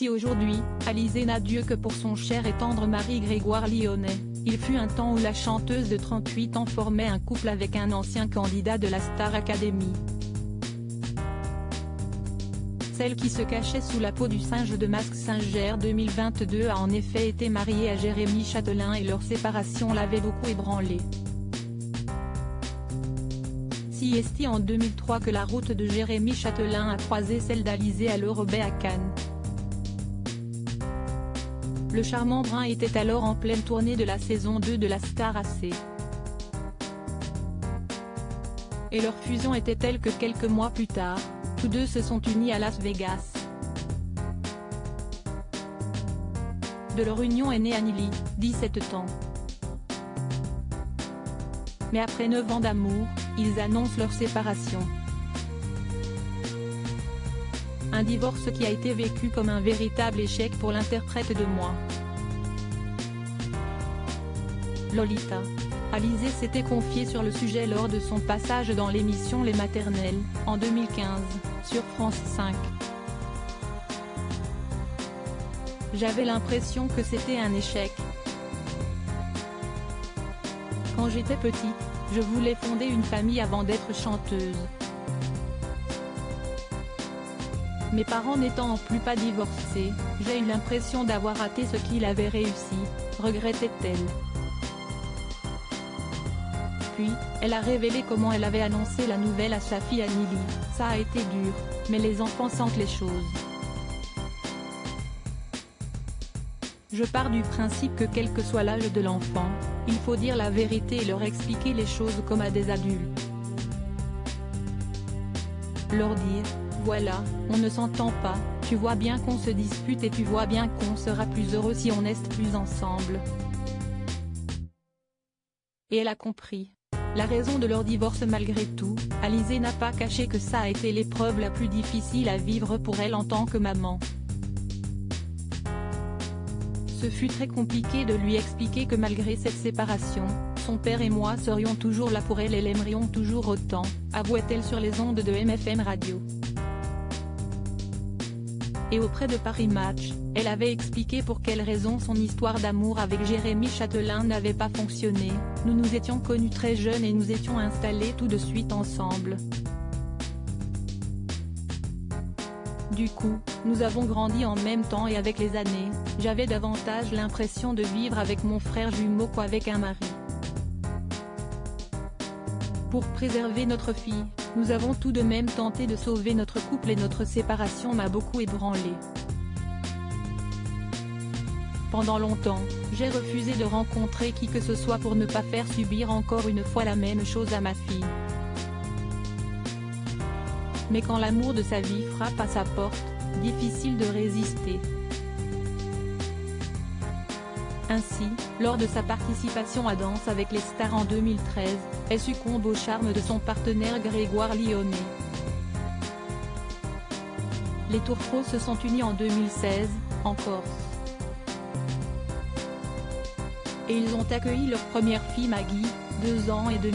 Si aujourd'hui, Alizée n'a Dieu que pour son cher et tendre mari Grégoire Lyonnais, il fut un temps où la chanteuse de 38 ans formait un couple avec un ancien candidat de la Star Academy. Celle qui se cachait sous la peau du singe de Mask Singer 2022 a en effet été mariée à Jérémy Chatelain et leur séparation l'avait beaucoup ébranlé. Si est en 2003 que la route de Jérémy Chatelain a croisé celle d'Alizée à l'Eurobay à Cannes. Le charmant brun était alors en pleine tournée de la saison 2 de la Star AC. Et leur fusion était telle que quelques mois plus tard, tous deux se sont unis à Las Vegas. De leur union est née Anneli, 17 ans. Mais après 9 ans d'amour, ils annoncent leur séparation. Un divorce qui a été vécu comme un véritable échec pour l'interprète de Moi, Lolita. Alizée s'était confiée sur le sujet lors de son passage dans l'émission Les Maternelles, en 2015, sur France 5. J'avais l'impression que c'était un échec. Quand j'étais petite, je voulais fonder une famille avant d'être chanteuse. Mes parents n'étant en plus pas divorcés, j'ai eu l'impression d'avoir raté ce qu'il avait réussi, regrettait-elle. Puis, elle a révélé comment elle avait annoncé la nouvelle à sa fille Anneli. Ça a été dur, mais les enfants sentent les choses. Je pars du principe que quel que soit l'âge de l'enfant, il faut dire la vérité et leur expliquer les choses comme à des adultes. Leur dire, voilà, on ne s'entend pas, tu vois bien qu'on se dispute et tu vois bien qu'on sera plus heureux si on est plus ensemble. Et elle a compris. La raison de leur divorce malgré tout, Alizée n'a pas caché que ça a été l'épreuve la plus difficile à vivre pour elle en tant que maman. Ce fut très compliqué de lui expliquer que malgré cette séparation, son père et moi serions toujours là pour elle et l'aimerions toujours autant, avouait-elle sur les ondes de MFM Radio. Et auprès de Paris Match, elle avait expliqué pour quelles raisons son histoire d'amour avec Jérémy Chatelain n'avait pas fonctionné. Nous nous étions connus très jeunes et nous étions installés tout de suite ensemble. Du coup, nous avons grandi en même temps et avec les années, j'avais davantage l'impression de vivre avec mon frère jumeau qu'avec un mari. Pour préserver notre fille, nous avons tout de même tenté de sauver notre couple et notre séparation m'a beaucoup ébranlé. Pendant longtemps, j'ai refusé de rencontrer qui que ce soit pour ne pas faire subir encore une fois la même chose à ma fille. Mais quand l'amour de sa vie frappe à sa porte, difficile de résister. Ainsi, lors de sa participation à Danse avec les stars en 2013, elle succombe au charme de son partenaire Grégoire Lyonnais. Les Tourtereaux se sont unis en 2016, en Corse. Et ils ont accueilli leur première fille Maggie, 2 ans et demi.